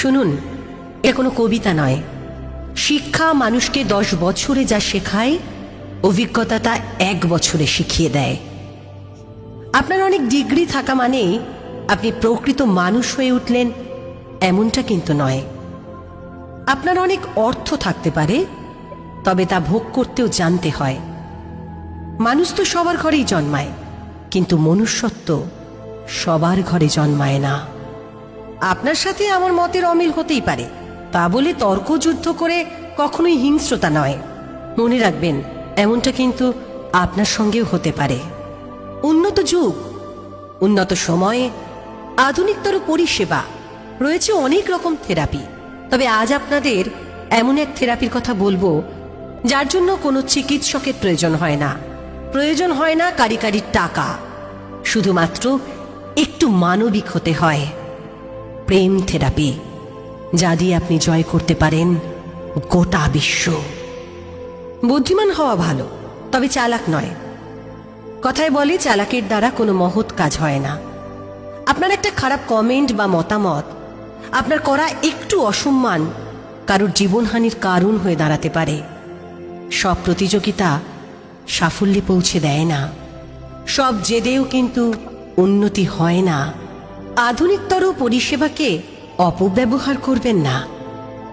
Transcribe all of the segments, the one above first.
শুনুন, এটা কোনো কবিতা নয়। শিক্ষা মানুষকে 10 বছরে যা শেখায়, অভিজ্ঞতা তা 1 বছরে শিখিয়ে দেয়। আপনার অনেক ডিগ্রি থাকা মানে আপনি প্রকৃত মানুষ হয়ে উঠলেন এমনটা কিন্তু নয়। আপনার অনেক অর্থ থাকতে পারে, তবে তা ভোগ করতেও জানতে হয়। মানুষ তো সবার ঘরেই জন্মায়, কিন্তু মনুষ্যত্ব সবার ঘরে জন্মায় না। আপনার সাথে আমার মতের অমিল হতেই পারে, তা বলে তর্কযুদ্ধ করে কখনোই হিংস্রতা নয়। মনে রাখবেন, এমনটা কিন্তু আপনার সঙ্গেও হতে পারে। উন্নত যুগ, উন্নত সময়ে, আধুনিকতর পরিষেবা, রয়েছে অনেক রকম থেরাপি। তবে আজ আপনাদের এমন এক থেরাপির কথা বলবো যার জন্য কোনো চিকিৎসকের প্রয়োজন হয় না, প্রয়োজন হয় না কারি টাকা, শুধুমাত্র একটু মানবিক হতে হয়। প্রেম থেরাপি, যা দিয়ে আপনি জয় করতে পারেন গোটা বিশ্ব। বুদ্ধিমান হওয়া ভালো, তবে চালাক নয়। কথায় বলে, চালাকের দ্বারা কোনো মহৎ কাজ হয় না। আপনার একটা খারাপ কমেন্ট বা মতামত, আপনার করা একটু অসম্মান কারোর জীবনহানির কারণ হয়ে দাঁড়াতে পারে। সব প্রতিযোগিতা সাফল্যে পৌঁছে দেয় না, সব জেদেও কিন্তু উন্নতি হয় না। আধুনিকতর পরিষেবাকে অপব্যবহার করবেন না।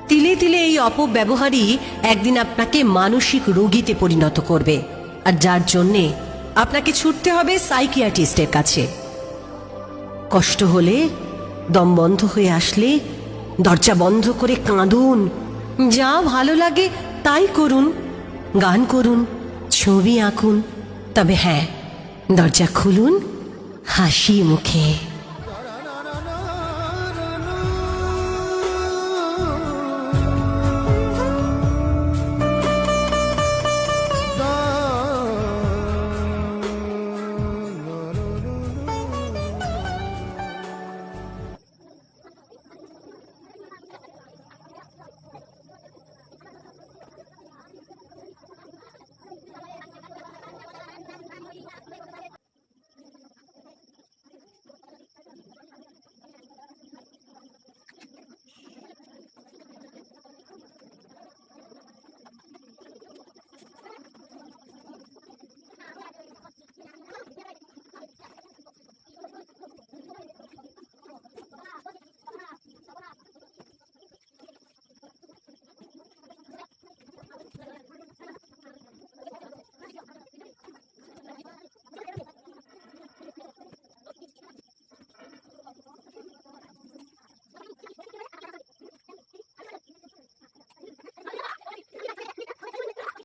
তিলে তিলে এই অপব্যবহারই একদিন আপনাকে মানসিক রোগীতে পরিণত করবে, আর যার জন্যে আপনাকে ছুটতে হবে সাইকিয়াট্রিস্টের কাছে। কষ্ট হলে, দম বন্ধ হয়ে আসলে দরজা বন্ধ করে কাঁদুন। যা ভালো লাগে তাই করুন, গান করুন, ছবি আঁকুন, তবে হ্যাঁ, দরজা খুলুন হাসি মুখে।